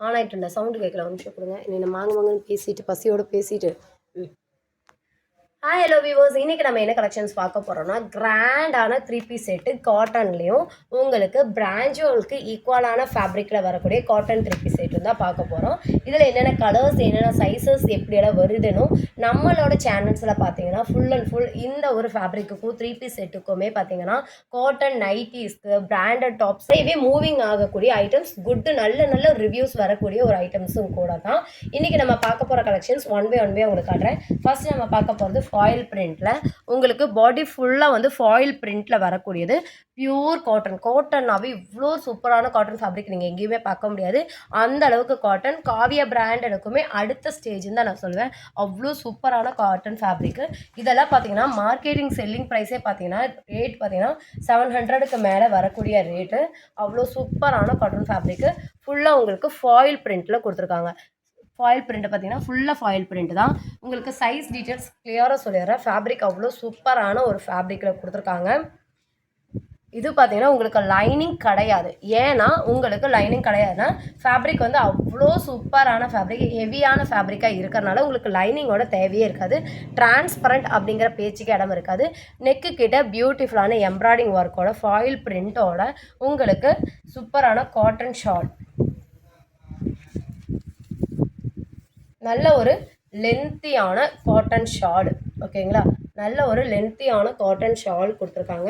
On ஆகிட்டு sound கேட்கல. ஒரு நிமிஷம் கொடுங்க. என்ன மாங்க மாங்கன்னு பேசிட்டு பசியோடு பேசிட்டு ஹலோ வியூவர்ஸ், இன்றைக்கி நம்ம என்ன கலெக்ஷன்ஸ் பார்க்க போகிறோம்னா கிராண்டான 3 பீஸ் செட்டு காட்டன்லேயும் உங்களுக்கு பிராஞ்சோலுக்கு ஈக்குவலான ஃபேப்ரிக்கில் வரக்கூடிய காட்டன் 3 பீஸ் செட்டு தான் பார்க்க போகிறோம். இதில் என்னென்ன கலர்ஸ் என்னென்ன சைஸஸ் எப்படியெல்லாம் வருதுன்னு நம்மளோட சேனல்ஸில் பார்த்தீங்கன்னா ஃபுல் அண்ட் ஃபுல் இந்த ஒரு ஃபேப்ரிக்குக்கும் 3 பீஸ் செட்டுக்குமே பார்த்தீங்கன்னா காட்டன் நைட்டிஸ்க்கு பிராண்டட் டாப்ஸ் இதே மூவிங் ஆகக்கூடிய ஐட்டம்ஸ் குட்டு நல்ல நல்ல ரிவ்யூஸ் வரக்கூடிய ஒரு ஐட்டம்ஸும் கூட தான் இன்றைக்கி நம்ம பார்க்க போகிற கலெக்ஷன்ஸ் ஒன் பை உங்களுக்கு காட்டுறேன். ஃபர்ஸ்ட் நம்ம பார்க்க போகிறது ஃபாயில் பிரிண்டில் உங்களுக்கு பாடி ஃபுல்லாக வந்து ஃபாயில் பிரிண்டில் வரக்கூடியது பியூர் காட்டன்னாவே இவ்வளோ சூப்பரான காட்டன் ஃபேப்ரிக் நீங்கள் எங்கேயுமே பார்க்க முடியாது. அந்த அளவுக்கு காட்டன் காவியா பிராண்டடுக்குமே அடுத்த ஸ்டேஜ்னு தான் நான் சொல்லுவேன். அவ்வளோ சூப்பரான காட்டன் ஃபேப்ரிக்கு. இதெல்லாம் பார்த்தீங்கன்னா மார்க்கெட்டிங் செல்லிங் ப்ரைஸே பார்த்தீங்கன்னா ரேட் பார்த்தீங்கன்னா 700க்கு மேலே வரக்கூடிய ரேட்டு. அவ்வளோ சூப்பரான காட்டன் ஃபேப்ரிக்கு ஃபுல்லாக உங்களுக்கு ஃபாயில் பிரிண்டில் கொடுத்துருக்காங்க. ஃபாயில் பிரிண்ட் பார்த்தீங்கன்னா ஃபுல்லாக ஃபாயில் பிரிண்ட் தான். உங்களுக்கு சைஸ் டீட்டெயில்ஸ் கிளியராக சொல்லிடுறேன். ஃபேப்ரிக் அவ்வளோ சூப்பரான ஒரு ஃபேப்ரிக்கில் கொடுத்துருக்காங்க. இது பார்த்தீங்கன்னா உங்களுக்கு லைனிங் கிடையாது. ஏன்னா உங்களுக்கு லைனிங் கிடையாதுன்னா ஃபேப்ரிக் வந்து அவ்வளோ சூப்பரான ஃபேப்ரிக் ஹெவியான ஃபேப்ரிக்காக இருக்கிறனால உங்களுக்கு லைனிங்கோட தேவையே இருக்காது. டிரான்ஸ்பரண்ட் அப்படிங்கிற பேச்சுக்கு இடம் இருக்காது. நெக்கு கிட்ட பியூட்டிஃபுல்லான எம்ப்ராய்டிங் ஒர்க்கோட ஃபாயில் பிரிண்ட்டோட உங்களுக்கு சூப்பரான காட்டன் ஷால். நல்ல ஒரு லென்த்தியான காட்டன் ஷால். ஓகேங்களா, நல்ல ஒரு லென்த்தியான காட்டன் ஷால் கொடுத்துருக்காங்க.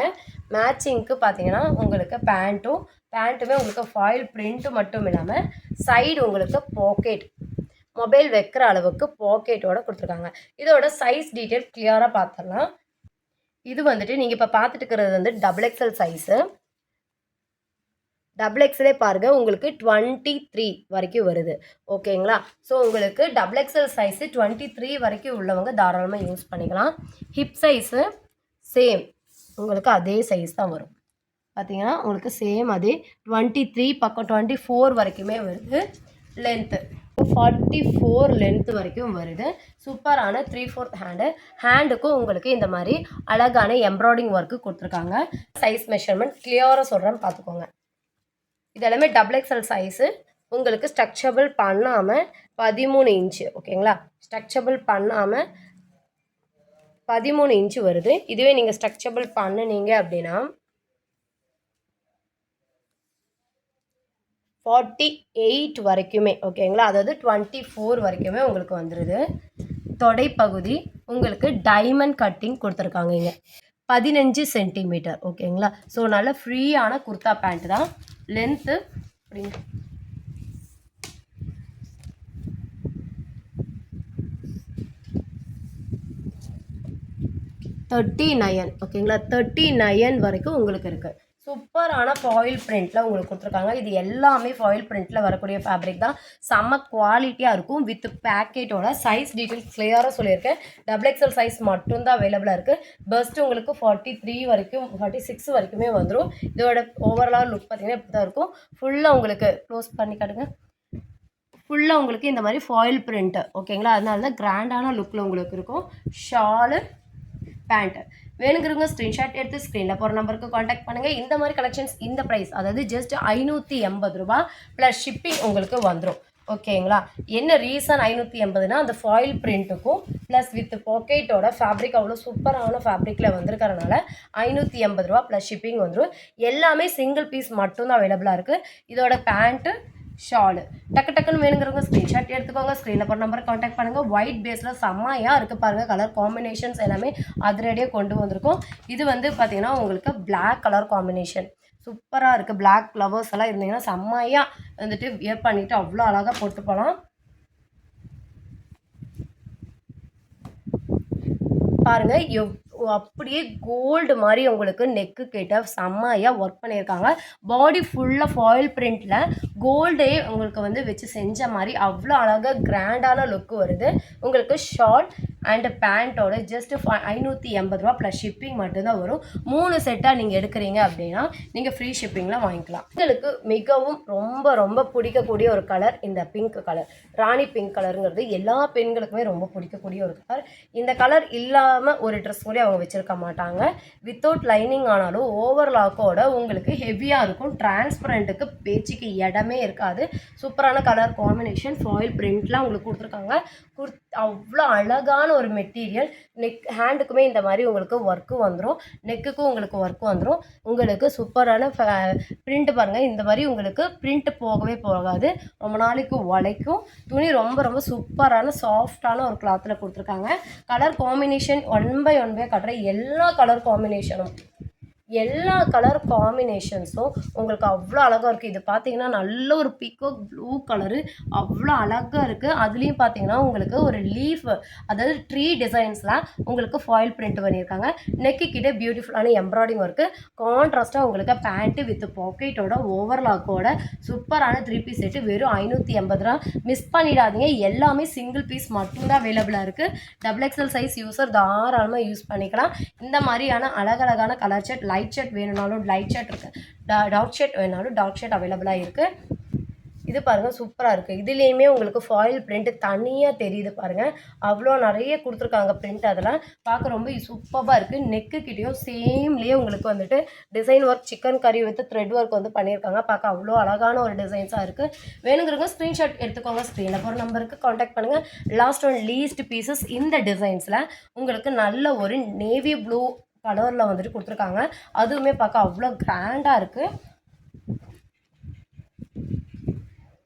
மேட்சிங்க்கு பார்த்தீங்கன்னா உங்களுக்கு பேண்ட்டுமே உங்களுக்கு ஃபாயில் பிரிண்ட்டு மட்டும் இல்லாமல் சைடு உங்களுக்கு பாக்கெட் மொபைல் வைக்கிற அளவுக்கு பாக்கெட்டோட கொடுத்துருக்காங்க. இதோட சைஸ் டீட்டெயில் கிளியராக பார்த்துடலாம். இது வந்துட்டு நீங்கள் இப்போ பார்த்துட்டு இருக்கிறது வந்து XXL சைஸு. XXLே பாருங்கள் உங்களுக்கு 23 வரைக்கும் வருது. ஓகேங்களா, ஸோ உங்களுக்கு XXL சைஸு 23 வரைக்கும் உள்ளவங்க தாராளமாக யூஸ் பண்ணிக்கலாம். ஹிப் சைஸு சேம் உங்களுக்கு அதே சைஸ் தான் வரும். பார்த்தீங்கன்னா உங்களுக்கு சேம் அதே 23 பக்கம் 24 வரைக்குமே வருது. லென்த்து 44 லென்த்து வரைக்கும் வருது. சூப்பரான 3/4 ஹேண்டுக்கும் உங்களுக்கு இந்த மாதிரி அழகான எம்ப்ராய்டிங் ஒர்க்கு கொடுத்துருக்காங்க. சைஸ் மெஷர்மெண்ட் கிளியராக சொல்கிறேன்னு பார்த்துக்கோங்க. இதெல்லாமே XXL சைஸு. உங்களுக்கு ஸ்ட்ரக்சபிள் பண்ணாமல் 13 இன்ச்சு. ஓகேங்களா, ஸ்ட்ரக்சபிள் பண்ணாமல் 13 இன்ச்சு வருது. இதுவே நீங்கள் ஸ்ட்ரக்சபிள் பண்ணினீங்க அப்படின்னா 48 வரைக்குமே. ஓகேங்களா, அதாவது 24 வரைக்குமே உங்களுக்கு வந்துடுது. தொடைப்பகுதி உங்களுக்கு டைமண்ட் கட்டிங் கொடுத்துருக்காங்க இங்கே 15 சென்டிமீட்டர். ஓகேங்களா, ஸோ நல்ல ஃப்ரீயான குர்தா பேண்ட் தான். லென்த்து அப்படிங்க 39. ஓகேங்களா, 39 வரைக்கும் உங்களுக்கு இருக்குது. சூப்பரான ஃபாயில் பிரிண்ட்டில் உங்களுக்கு கொடுத்துருக்காங்க. இது எல்லாமே ஃபாயில் பிரிண்ட்டில் வரக்கூடிய ஃபேப்ரிக் தான். செம்ம குவாலிட்டியாக இருக்கும். வித் பேக்கெட்டோட சைஸ் டீட்டெயில் கிளியராக சொல்லியிருக்கேன். XXL சைஸ் மட்டும்தான் அவைலபிளாக இருக்குது. பெஸ்ட்டு உங்களுக்கு 43 வரைக்கும் 46 வரைக்குமே வந்துடும். இதோட ஓவரால் லுக் பார்த்திங்கன்னா இப்படி தான் இருக்கும். ஃபுல்லாக உங்களுக்கு க்ளோஸ் பண்ணி காட்டுங்க. ஃபுல்லாக உங்களுக்கு இந்த மாதிரி ஃபாயில் பிரிண்ட்டு. ஓகேங்களா, அதனால தான் கிராண்டான லுக்கில் உங்களுக்கு இருக்கும். ஷாலு பேண்ட்டு வேணுங்கிறவங்க ஸ்க்ரீன்ஷாட் எடுத்து ஸ்க்ரீனில் போகிற நம்பருக்கு காண்டாக்ட் பண்ணுங்கள். இந்த மாதிரி கலெக்ஷன்ஸ் இந்த ப்ரைஸ் அதாவது ஜஸ்ட் 580 ரூபா ப்ளஸ் ஷிப்பிங் உங்களுக்கு வந்துடும். ஓகேங்களா, என்ன ரீசன் 580னா அந்த ஃபாயில் பிரிண்ட்டுக்கும் ப்ளஸ் வித் பாக்கெட்டோட ஃபேப்ரிக் அவ்வளோ சூப்பரான ஃபேப்ரிக்கில் வந்திருக்கிறனால 580 ரூபா ப்ளஸ் ஷிப்பிங் வந்துடும். எல்லாமே சிங்கிள் பீஸ் மட்டும்தான் அவைலபிளாக இருக்குது. இதோட பேண்ட்டு ஷாலு டக்குன்னு வேணுங்கிறவங்க ஸ்க்ரீன்ஷாட் எடுத்துக்கோங்க. ஸ்க்ரீனில் போகிற நம்பரை காண்டாக்ட் பண்ணுங்கள். ஒயிட் பேஸில் செம்மையாக இருக்குது பாருங்கள். கலர் காம்பினேஷன்ஸ் எல்லாமே அதிரடியாக கொண்டு வந்திருக்கும். இது வந்து பார்த்திங்கன்னா உங்களுக்கு பிளாக் கலர் காம்பினேஷன் சூப்பராக இருக்குது. பிளாக் ஃப்ளவர்ஸ் எல்லாம் இருந்தீங்கன்னா செம்மையாக வந்துட்டு வியர் பண்ணிவிட்டு அவ்வளோ அழகாக போட்டு போகலாம். பாருங்கள் அப்படியே கோல்டு மாதிரி உங்களுக்கு நெக்கு கிட்ட செம்மையாக ஒர்க் பண்ணியிருக்காங்க. பாடி ஃபுல்லாக ஃபாயில் பிரிண்டில் கோல்டே உங்களுக்கு வந்து வச்சு செஞ்ச மாதிரி அவ்வளோ அழகாக கிராண்டான லுக்கு வருது. உங்களுக்கு ஷால் அண்ட் பேண்ட்டோட ஜஸ்ட் 580 ரூபா ப்ளஸ் ஷிப்பிங் மட்டும்தான் வரும். 3 செட்டாக நீங்கள் எடுக்கிறீங்க அப்படின்னா நீங்கள் ஃப்ரீ ஷிப்பிங்கில் வாங்கிக்கலாம். உங்களுக்கு மிகவும் ரொம்ப ரொம்ப பிடிக்கக்கூடிய ஒரு கலர் இந்த பிங்க் கலர். ராணி பிங்க் கலருங்கிறது எல்லா பெண்களுக்குமே ரொம்ப பிடிக்கக்கூடிய ஒரு கலர். இந்த கலர் இல்லாமல் ஒரு ட்ரெஸ் கூட அவங்க வச்சுருக்க மாட்டாங்க. வித்தவுட் லைனிங் ஆனாலும் ஓவர்லாக்கோட உங்களுக்கு ஹெவியாக இருக்கும். டிரான்ஸ்பரண்ட்டுக்கு பேச்சுக்கு இடமே இருக்காது. சூப்பரான கலர் காம்பினேஷன், ஃபாயில் பிரிண்ட்லாம் உங்களுக்கு கொடுத்துருக்காங்க. அவ்வளோ அழகான ஒரு மெட்டீரியல். ஹேண்டுக்குமே இந்த மாதிரி உங்களுக்கு ஒர்க்கு வந்துடும், நெக்குக்கும் உங்களுக்கு ஒர்க்கு வந்துடும். உங்களுக்கு சூப்பரான பிரிண்ட் பாருங்கள். இந்த மாதிரி உங்களுக்கு பிரிண்ட் போகவே போகாது, ரொம்ப நாளைக்கு உழைக்கும். துணி ரொம்ப ரொம்ப சூப்பரான சாஃப்டான ஒரு கிளாத்தில் கொடுத்துருக்காங்க. கலர் காம்பினேஷன் ஒன் பை காட்டுறேன். எல்லா கலர் காம்பினேஷன்ஸும் உங்களுக்கு அவ்வளோ அழகாக இருக்குது. இது பார்த்தீங்கன்னா நல்ல ஒரு பீகாக் ப்ளூ கலரு, அவ்வளோ அழகாக இருக்குது. அதுலேயும் பார்த்தீங்கன்னா உங்களுக்கு ஒரு லீஃப், அதாவது ட்ரீ டிசைன்ஸ்லாம் உங்களுக்கு ஃபாயில் பிரிண்ட் பண்ணியிருக்காங்க. நெக்கு கிட்டே பியூட்டிஃபுல்லான எம்ப்ராய்டிங் ஒர்க்கு. கான்ட்ராஸ்ட்டாக உங்களுக்கு பேண்ட்டு வித் பாக்கெட்டோட ஓவர்லாக்கோட சூப்பரான 3 பீஸ் செட்டு வெறும் 580 ரூபா. மிஸ் பண்ணிடாதீங்க. எல்லாமே சிங்கிள் பீஸ் மட்டும்தான் அவைலபிளாக இருக்குது. XXL சைஸ் யூஸர் தாராளமாக யூஸ் பண்ணிக்கலாம். இந்த மாதிரியான அழகழகான கலர் செட், லைட் ஷர்ட் வேணும்னாலும் லைட் ஷர்ட் இருக்குது, டார்க் ஷர்ட் வேணுனாலும் டார்க் ஷர்ட் அவைலபிளாக இருக்குது. இது பாருங்கள் சூப்பராக இருக்குது. இதுலேயுமே உங்களுக்கு ஃபாயில் பிரிண்ட் தனியாக தெரியுது பாருங்கள். அவ்வளோ நிறைய கொடுத்துருக்காங்க பிரிண்ட். அதெல்லாம் பார்க்க ரொம்ப சூப்பராக இருக்குது. நெக்கு கிட்டேயும் சேம்லேயே உங்களுக்கு வந்துட்டு டிசைன் ஒர்க், சிக்கன் கறி வித் த்ரெட் ஒர்க் வந்து பண்ணியிருக்காங்க. பார்க்க அவ்வளோ அழகான ஒரு டிசைன்ஸாக இருக்குது. வேணுங்கிறவங்க ஸ்க்ரீன்ஷாட் எடுத்துக்கோங்க. ஸ்க்ரீனில் போகிற நம்பருக்கு காண்டாக்ட் பண்ணுங்கள். Last one least pieces. இந்த டிசைன்ஸில் உங்களுக்கு நல்ல ஒரு நேவி ப்ளூ கலரில் வந்துட்டு கொடுத்துருக்காங்க. அதுவுமே பார்க்க அவ்வளோ கிராண்டாக இருக்குது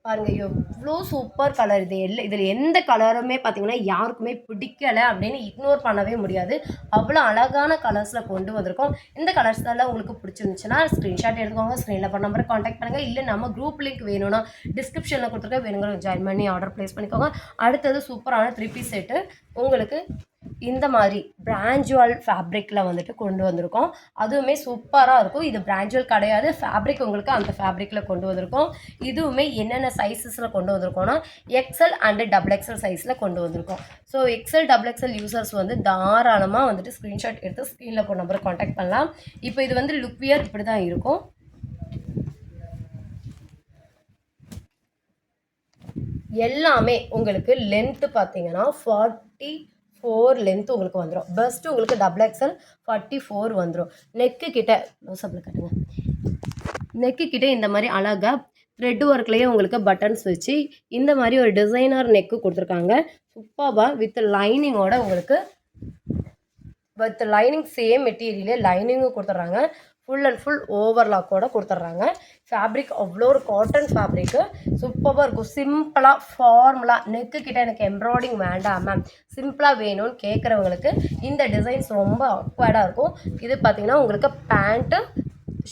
பாருங்கள். எவ்வளோ சூப்பர் கலர் இது. இதில் எந்த கலருமே பார்த்தீங்கன்னா யாருக்குமே பிடிக்கலை அப்படின்னு இக்னோர் பண்ணவே முடியாது. அவ்வளோ அழகான கலர்ஸில் கொண்டு வந்திருக்கோம். இந்த கலர்ஸ் எல்லாம் உங்களுக்கு பிடிச்சிருந்துச்சுன்னா ஸ்க்ரீன்ஷாட் எடுத்துக்கோங்க. ஸ்க்ரீனில் பண்ண நம்பரை காண்டாக்ட் பண்ணுங்கள். இல்லை நம்ம குரூப் லிங்க் வேணும்னா டிஸ்கிரிப்ஷனில் கொடுத்துருக்க, வேணுங்கிற ஜாயின் பண்ணி ஆர்டர் ப்ளேஸ் பண்ணிக்கோங்க. அடுத்தது சூப்பரான 3 பீஸ் செட்டு உங்களுக்கு இந்த மாதிரி பிராஞ்சுவல் ஃபேப்ரிக்கில் வந்துட்டு கொண்டு வந்திருக்கோம். அதுவுமே சூப்பராக இருக்கும். இது பிராஞ்சுவல் கிடையாது, ஃபேப்ரிக் உங்களுக்கு அந்த ஃபேப்ரிக்கில் கொண்டு வந்திருக்கோம். இதுவுமே என்னென்ன சைஸஸில் கொண்டு வந்திருக்கோம்னா எக்ஸல் அண்டு XXL சைஸில் கொண்டு வந்திருக்கோம். ஸோ எக்ஸல் XXL யூசர்ஸ் வந்து தாராளமாக வந்துட்டு ஸ்க்ரீன்ஷாட் எடுத்து ஸ்க்ரீனில் போன நம்பரை காண்டாக்ட் பண்ணலாம். இப்போ இது வந்து லுக் வியர் இப்படி தான் இருக்கும். எல்லாமே உங்களுக்கு லென்த்து பார்த்தீங்கன்னா 44 லென்த் உங்களுக்கு வந்துடும். பெஸ்ட்டு உங்களுக்கு XXL 44 வந்துடும். நெக்கு கிட்ட கட்டுங்க. நெக்கு கிட்டே இந்த மாதிரி அழகாக த்ரெட் ஒர்க்லேயே உங்களுக்கு பட்டன்ஸ் வச்சு இந்த மாதிரி ஒரு டிசைனர் நெக்கு கொடுத்துருக்காங்க. சூப்பராக வித் லைனிங்கோட உங்களுக்கு வித் லைனிங் சேம் மெட்டீரியலே லைனிங்கும் கொடுத்துட்றாங்க. ஃபுல் அண்ட் ஃபுல் ஓவர்லாக்கோட கொடுத்துட்றாங்க. ஃபேப்ரிக் அவ்வளோ ஒரு காட்டன் ஃபேப்ரிக்கு சூப்பராக இருக்கும். சிம்பிளாக ஃபார்முலாக நெக்கு கிட்ட எனக்கு எம்ப்ராய்டிங் வேண்டாம் மேம், சிம்பிளாக வேணும்னு கேட்குறவங்களுக்கு இந்த டிசைன்ஸ் ரொம்ப அக்வர்டாக இருக்கும். இது பார்த்திங்கன்னா உங்களுக்கு பேண்ட்டு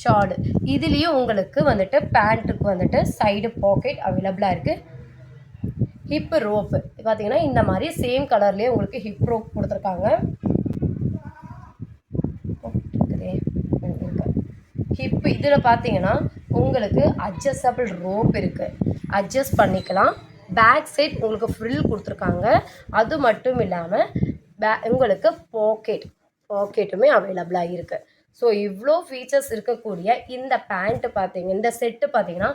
ஷார்டு. இதுலேயும் உங்களுக்கு வந்துட்டு பேண்ட்டுக்கு வந்துட்டு சைடு பாக்கெட் அவைலபிளாக இருக்குது. ஹிப்பு ரோப்பு பார்த்திங்கன்னா இந்த மாதிரி சேம் கலர்லேயே உங்களுக்கு ஹிப் ரோப் கொடுத்துருக்காங்க. ஹிப் இதில் பார்த்தீங்கன்னா உங்களுக்கு அட்ஜஸ்டபிள் ரோப் இருக்குது, அட்ஜஸ்ட் பண்ணிக்கலாம். பேக் சைட் உங்களுக்கு ஃப்ரில் கொடுத்துருக்காங்க. அது மட்டும் இல்லாமல் உங்களுக்கு பாக்கெட்டுமே அவைலபிளாக இருக்குது. ஸோ இவ்வளோ ஃபீச்சர்ஸ் இருக்கக்கூடிய இந்த பேண்ட்டு இந்த செட்டு பார்த்தீங்கன்னா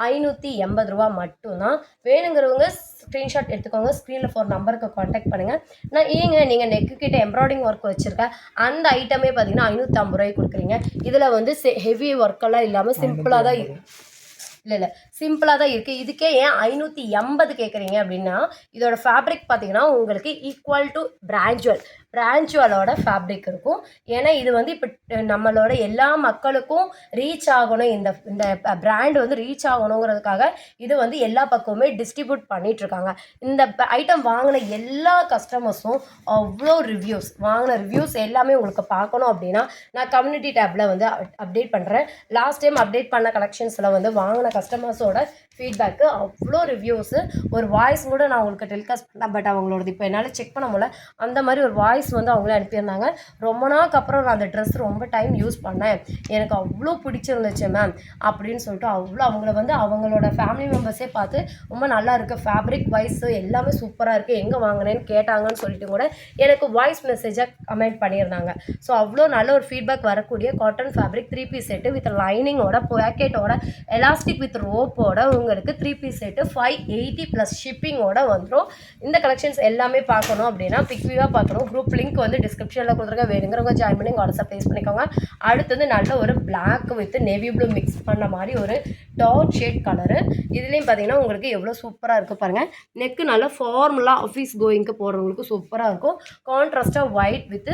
580 ரூபா மட்டும்தான். வேணுங்கிறவங்க ஸ்க்ரீன்ஷாட் எடுத்துக்கோங்க. ஸ்க்ரீனில் போகிற நம்பருக்கு காண்டாக்ட் பண்ணுங்கள். நான் நீங்கள் நெக்கு கிட்ட எம்ப்ராய்டிங் ஒர்க் வச்சுருக்கேன், அந்த ஐட்டமே பார்த்தீங்கன்னா 550 ரூபாய்க்கு கொடுக்குறீங்க. இதில் வந்து ஹெவி ஒர்க்கெல்லாம் இல்லாமல் சிம்பிளாக தான் இல்லை சிம்பிளாக தான் இருக்குது. இதுக்கே ஏன் 580 கேட்குறீங்க அப்படின்னா இதோட ஃபேப்ரிக் பார்த்தீங்கன்னா உங்களுக்கு ஈக்குவல் டு பிராஞ்சுவலோட ஃபேப்ரிக் இருக்கும். ஏன்னா இது வந்து இப்போ நம்மளோட எல்லா மக்களுக்கும் ரீச் ஆகணும், இந்த பிராண்ட் வந்து ரீச் ஆகணுங்கிறதுக்காக இது வந்து எல்லா பக்கமுமே டிஸ்ட்ரிபியூட் பண்ணிகிட்ருக்காங்க. இந்த ஐட்டம் வாங்கின எல்லா கஸ்டமர்ஸும் அவ்வளோ வாங்கின ரிவ்யூஸ் எல்லாமே உங்களுக்கு பார்க்கணும் அப்படின்னா நான் கம்யூனிட்டி டேப்பில் வந்து அப்டேட் பண்ணுறேன். லாஸ்ட் டைம் அப்டேட் பண்ண கலெக்ஷன்ஸில் வந்து வாங்கின கஸ்டமர்ஸோட ஃபீட்பேக்கு, அவ்வளோ ரிவ்யூஸு. ஒரு வாய்ஸ் கூட நான் உங்களுக்கு டெலிகாஸ்ட் பண்ணேன், பட் அவங்களோடது இப்போ என்னால் செக் பண்ண முடியல. அந்த மாதிரி ஒரு வாய்ஸ் வந்து அவங்களே அனுப்பியிருந்தாங்க. ரொம்ப நாளுக்கு அப்புறம் நான் அந்த ட்ரெஸ் ரொம்ப டைம் யூஸ் பண்ணேன், எனக்கு அவ்வளோ பிடிச்சிருந்துச்சு மேம் அப்படின்னு சொல்லிட்டு அவங்கள வந்து அவங்களோட ஃபேமிலி மெம்பர்ஸே பார்த்து ரொம்ப நல்லா இருக்குது, ஃபேப்ரிக் வைஸு எல்லாமே சூப்பராக இருக்குது, எங்கே வாங்கினேன்னு கேட்டாங்கன்னு சொல்லிட்டு கூட எனக்கு வாய்ஸ் மெசேஜாக கமெண்ட் பண்ணியிருந்தாங்க. ஸோ அவ்வளோ நல்ல ஒரு ஃபீட்பேக் வரக்கூடிய cotton fabric 3 piece set with லைனிங்கோட, பாக்கெட்டோட, எலாஸ்டிக் வித் ரோப்போட உங்களுக்கு 3 பீஸ் செட்டு 580 ப்ளஸ் ஷிப்பிங்கோட வந்துடும். இந்த கலெக்ஷன்ஸ் எல்லாமே பார்க்கணும் அப்படின்னா பிக்வியூவாக பார்க்கணும். குரூப் லிங்க் வந்து டிஸ்கிரிப்ஷனில் கொடுத்துருக்க, வேணுங்கிறவங்க ஜாயின் பண்ணி வாட்ஸ்அப் ப்ளேஸ் பண்ணிக்கோங்க. அடுத்தது நல்ல ஒரு black with navy blue mix பண்ண மாதிரி ஒரு டார்க் ஷேட் கலரு. இதுலேயும் பார்த்தீங்கன்னா உங்களுக்கு எவ்வளோ சூப்பராக இருக்குது பாருங்கள். நெக்கு நல்லா ஃபார்முலா ஆஃபீஸ் கோயிங்க்கு போகிறவங்களுக்கு சூப்பராக இருக்கும். கான்ட்ராஸ்ட்டாக ஒயிட் வித்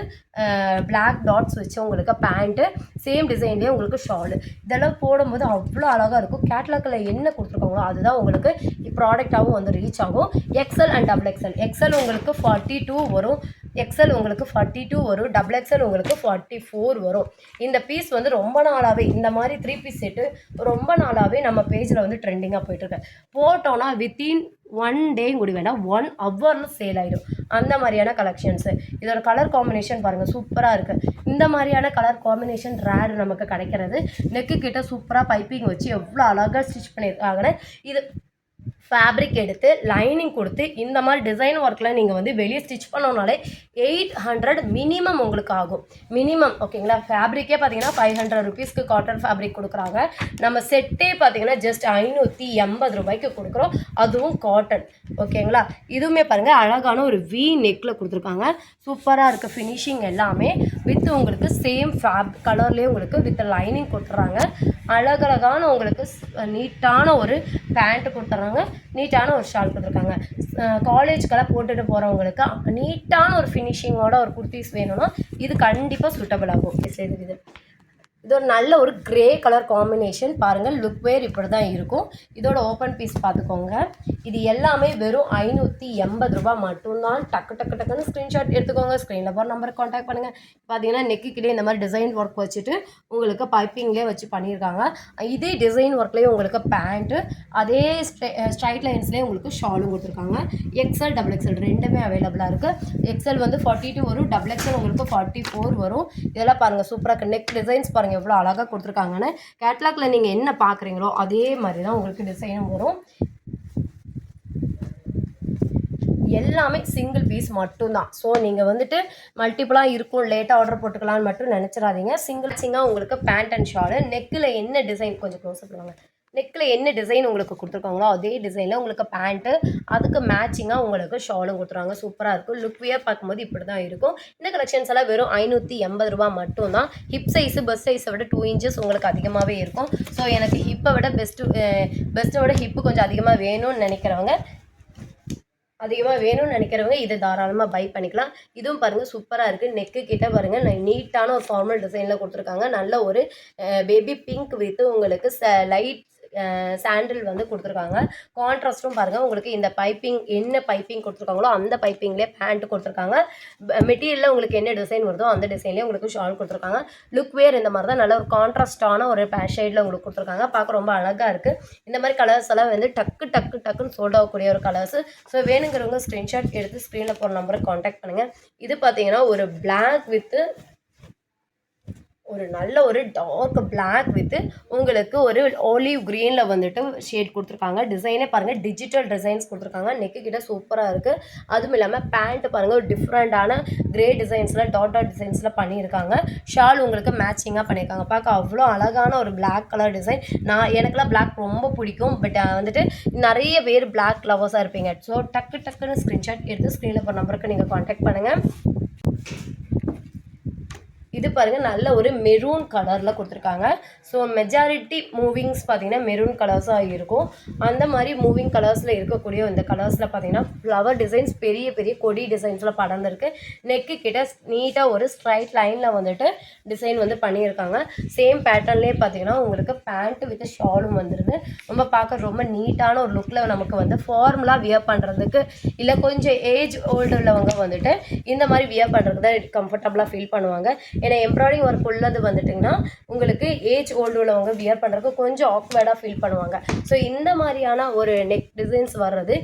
பிளாக் டாட்ஸ் வச்சு உங்களுக்கு பேண்ட்டு, சேம் டிசைன்லேயே உங்களுக்கு ஷாலு, இதெல்லாம் போடும்போது அவ்வளோ அழகாக இருக்கும். கேட்லாக்கில் என்ன கொடுத்துருக்காங்களோ அதுதான் உங்களுக்கு ப்ராடக்டாகவும் வந்து ரீச் ஆகும். XL and double XL. XL உங்களுக்கு 42 வரும், எக்ஸல் உங்களுக்கு 42 வரும், டபுள் எக்ஸல் உங்களுக்கு 44 வரும். இந்த பீஸ் வந்து ரொம்ப நாளாகவே இந்த மாதிரி 3 பீஸ் செட்டு ரொம்ப நாளாகவே நம்ம பேஜில் வந்து ட்ரெண்டிங்காக போயிட்டுருக்கு. போட்டோன்னா வித்தின் 1 டே கூட வேண்டாம் 1 ஹவரில் சேல் ஆகிடும். அந்த மாதிரியான கலெக்ஷன்ஸு. இதோட கலர் காம்பினேஷன் பாருங்கள் சூப்பராக இருக்குது. இந்த மாதிரியான கலர் காம்பினேஷன் ரேர் நமக்கு கிடைக்கிறது. நெக்கு கிட்ட சூப்பராக பைப்பிங் வச்சு எவ்வளோ அழகாக ஸ்டிச் பண்ணியிருக்காங்கன்னு. இது ஃபேப்ரிக் எடுத்து லைனிங் கொடுத்து இந்த மாதிரி டிசைன் ஒர்க்கில் நீங்கள் வந்து வெளியே ஸ்டிச் பண்ணோனாலே 800 மினிமம் உங்களுக்கு ஆகும். மினிமம் ஓகேங்களா. ஃபேப்ரிக்கே பார்த்தீங்கன்னா 500 ருபீஸ்க்கு காட்டன் ஃபேப்ரிக் கொடுக்குறாங்க. நம்ம செட்டே பார்த்தீங்கன்னா ஜஸ்ட் 580 ரூபாய்க்கு கொடுக்குறோம், அதுவும் காட்டன் ஓகேங்களா. இதுவுமே பாருங்கள் அழகான ஒரு வி நெக்கில் கொடுத்துருக்காங்க, சூப்பராக இருக்குது. ஃபினிஷிங் எல்லாமே வித் உங்களுக்கு சேம் கலர்லேயே உங்களுக்கு வித் லைனிங் கொடுத்துட்றாங்க. அழகழகான உங்களுக்கு நீட்டான ஒரு பேண்ட்டு கொடுத்துட்றாங்க, நீட்டான ஒரு ஷால் கொடுத்துருக்காங்க. காலேஜ்க்கெல்லாம் போட்டுட்டு போகிறவங்களுக்கு நீட்டான ஒரு ஃபினிஷிங்கோட ஒரு குர்த்திஸ் வேணும்னா இது கண்டிப்பாக சூட்டபிள் ஆகும். இது ஒரு நல்ல ஒரு கிரே கலர் காம்பினேஷன் பாருங்கள். லுக் வேர் இப்படி தான் இருக்கும். இதோட ஓப்பன் பீஸ் பார்த்துக்கோங்க. இது எல்லாமே வெறும் 580 ரூபாய் மட்டும்தான். டக்குன்னு ஸ்க்ரீன்ஷாட் எடுத்துக்கோங்க. ஸ்க்ரீனில் போகிற நம்பருக்கு காண்டாக்ட் பண்ணுங்கள். பார்த்தீங்கன்னா நெக்குக்கிட்டே இந்த மாதிரி டிசைன் ஒர்க் வச்சுட்டு உங்களுக்கு பைப்பிங்லேயே வச்சு பண்ணியிருக்காங்க. இதே டிசைன் ஒர்க்லேயே உங்களுக்கு பேண்ட்டு, அதே ஸ்ட்ரைட் லைன்ஸ்லேயே உங்களுக்கு ஷாலும் கொடுத்துருக்காங்க. எக்ஸல் டபுள் எக்ஸல் ரெண்டுமே அவைலபிளாக இருக்குது. எக்ஸல் வந்து 42 வரும், டபுள் எக்ஸல் உங்களுக்கு 44 வரும். இதெல்லாம் பாருங்கள் சூப்பராக இருக்குது. நெக் டிசைன்ஸ் பாருங்கள் எவ்வளோ அழகாக கொடுத்துருக்காங்கன்னு. கேட்லாகில் நீங்கள் என்ன பார்க்குறீங்களோ அதே மாதிரி தான் உங்களுக்கு டிசைனும் வரும். எல்லாமே சிங்கிள் பீஸ் மட்டும்தான். ஸோ நீங்கள் வந்துட்டு மல்டிப்புளாக இருக்கும், லேட்டாக ஆர்டர் போட்டுக்கலான்னு மட்டும் நினச்சிடாதீங்க. சிங்கிளாக உங்களுக்கு பேண்ட் அண்ட் ஷாலு. நெக்கில் என்ன டிசைன் கொஞ்சம் க்ளோஸாக பண்ணுவாங்க. நெக்கில் என்ன டிசைன் உங்களுக்கு கொடுத்துருக்காங்களோ அதே டிசைனில் உங்களுக்கு பேண்ட்டு, அதுக்கு மேட்சிங்காக உங்களுக்கு ஷாலும் கொடுத்துருவாங்க. சூப்பராக இருக்கும். லுக் வியர் பார்க்கும்போது இப்படி தான் இருக்கும். இந்த கலெக்ஷன்ஸ் எல்லாம் வெறும் 580 ரூபா மட்டும்தான். ஹிப் சைஸு பஸ் சைஸை விட 2 இன்ச்சஸ் உங்களுக்கு அதிகமாகவே இருக்கும். ஸோ எனக்கு ஹிப்பை விட பெஸ்ட்டை விட ஹிப்பு கொஞ்சம் அதிகமாக வேணும்னு நினைக்கிறவங்க இதை தாராளமாக பை பண்ணிக்கலாம். இதுவும் பாருங்கள் சூப்பராக இருக்குது. நெக்கு கிட்ட பாருங்கள் நீட்டான ஒரு ஃபார்மல் டிசைனில் கொடுத்துருக்காங்க. நல்ல ஒரு பேபி பிங்க் வித் உங்களுக்கு லைட் சாண்டில் வந்து கொடுத்துருக்காங்க. கான்ட்ராஸ்ட்டும் பாருங்கள் உங்களுக்கு இந்த பைப்பிங் என்ன பைப்பிங் கொடுத்துருக்காங்களோ அந்த பைப்பிங்லேயே பேண்ட் கொடுத்துருக்காங்க. மெட்டீரியலில் உங்களுக்கு என்ன டிசைன் வருதோ அந்த டிசைன்லேயே உங்களுக்கு ஷால் கொடுத்துருக்காங்க. லுக் வேர் இந்த மாதிரி தான் நல்ல ஒரு கான்ட்ராஸ்டான ஒரு ஷேடில் உங்களுக்கு கொடுத்துருக்காங்க. பார்க்க ரொம்ப அழகாக இருக்குது. இந்த மாதிரி கலர்ஸ் எல்லாம் வந்து டக்குன்னு சோல்ட் ஆகக்கூடிய ஒரு கலர்ஸு. ஸோ வேணுங்கிறவங்க ஸ்க்ரீன்ஷாட் எடுத்து ஸ்க்ரீனில் போகிற நம்பருக்கு காண்டாக்ட் பண்ணுங்கள். இது பார்த்தீங்கன்னா ஒரு பிளாக் வித்து ஒரு நல்ல ஒரு டார்க் பிளாக் வித்து உங்களுக்கு ஒரு ஆலிவ் க்ரீனில் வந்துட்டு ஷேட் கொடுத்துருக்காங்க. டிசைனே பாருங்கள் டிஜிட்டல் டிசைன்ஸ் கொடுத்துருக்காங்க. நெக்கு கிட்ட சூப்பராக இருக்குது. அதுவும் இல்லாமல் பேண்ட்டு பாருங்கள் ஒரு டிஃப்ரெண்ட்டான கிரே டிசைன்ஸில் டாட் டிசைன்ஸில் பண்ணியிருக்காங்க. ஷால் உங்களுக்கு மேட்சிங்காக பண்ணியிருக்காங்க. பார்க்க அவ்வளோ அழகான ஒரு பிளாக் கலர் டிசைன். எனக்குலாம் பிளாக் ரொம்ப பிடிக்கும். பட் வந்துட்டு நிறைய பேர் பிளாக் லவர்ஸாக இருப்பீங்க. ஸோ டக்குன்னு ஸ்க்ரீன்ஷாட் எடுத்து ஸ்க்ரீனில் போகிற நம்பருக்கு நீங்கள் காண்டாக்ட் பண்ணுங்கள். இது பாருங்கள் நல்ல ஒரு மெரூன் கலரில் கொடுத்துருக்காங்க. ஸோ மெஜாரிட்டி மூவிங்ஸ் பார்த்திங்கன்னா மெரூன் கலர்ஸாக இருக்கும். அந்த மாதிரி மூவிங் கலர்ஸில் இருக்கக்கூடிய இந்த கலர்ஸில் பார்த்திங்கன்னா ஃப்ளவர் டிசைன்ஸ் பெரிய கொடி டிசைன்ஸில் படர்ந்துருக்கு. நெக்கு கிட்ட நீட்டாக ஒரு ஸ்ட்ரைட் லைனில் வந்துட்டு டிசைன் வந்து பண்ணியிருக்காங்க. சேம் பேட்டர்ன்லேயே பார்த்திங்கன்னா உங்களுக்கு பேண்ட்டு வித் ஷாலும் வந்துடுது. ரொம்ப நீட்டான ஒரு லுக்கில் நமக்கு வந்து ஃபார்முலாக வியர் பண்ணுறதுக்கு இல்லை கொஞ்சம் ஏஜ் ஓல்டு உள்ளவங்க வந்துட்டு இந்த மாதிரி வியர் பண்ணுறதுக்கு தான் கம்ஃபர்டபுளாக ஃபீல் பண்ணுவாங்க. ஏன்னா எம்ப்ராய்டிங் ஒர்க் உள்ளது வந்துட்டிங்கன்னா உங்களுக்கு ஏஜ் ஓல்டு உள்ளவங்க வியர் பண்ணுறதுக்கு கொஞ்சம் ஆக்வர்டாக ஃபீல் பண்ணுவாங்க. ஸோ இந்த மாதிரியான ஒரு நெக் டிசைன்ஸ் வர்றது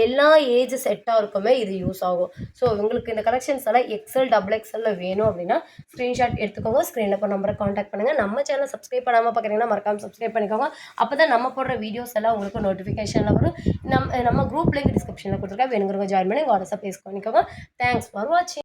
எல்லா ஏஜ் செட்டாருக்குமே இது யூஸ் ஆகும். ஸோ உங்களுக்கு இந்த கலெக்ஷன்ஸ் எல்லாம் எக்ஸல் டபுள் எக்ஸலில் வேணும் அப்படின்னா ஸ்க்ரீன்ஷாட் எடுத்துக்கோங்க. ஸ்க்ரீனில் இப்போ நம்பரை காண்டாக்ட் பண்ணுங்கள். நம்ம சேனலை சப்ஸ்கிரைப் பண்ணாமல் பார்க்குறீங்கன்னா மறக்காமல் சப்ஸ்கிரைப் பண்ணிக்கோங்க. அப்போ தான் நம்ம போடுற வீடியோஸ் எல்லாம் உங்களுக்கு நோட்டிஃபிகேஷனில் வரும். நம்ம குரூப் லிங்க் டிஸ்கிரிப்ஷனில் கொடுத்துருக்கேன். வேணுங்கிறவங்க ஜாயின் பண்ணி வாட்ஸ்அப் பேஸ் பண்ணிக்கோங்க. தேங்க்ஸ் ஃபார் வாட்சிங்.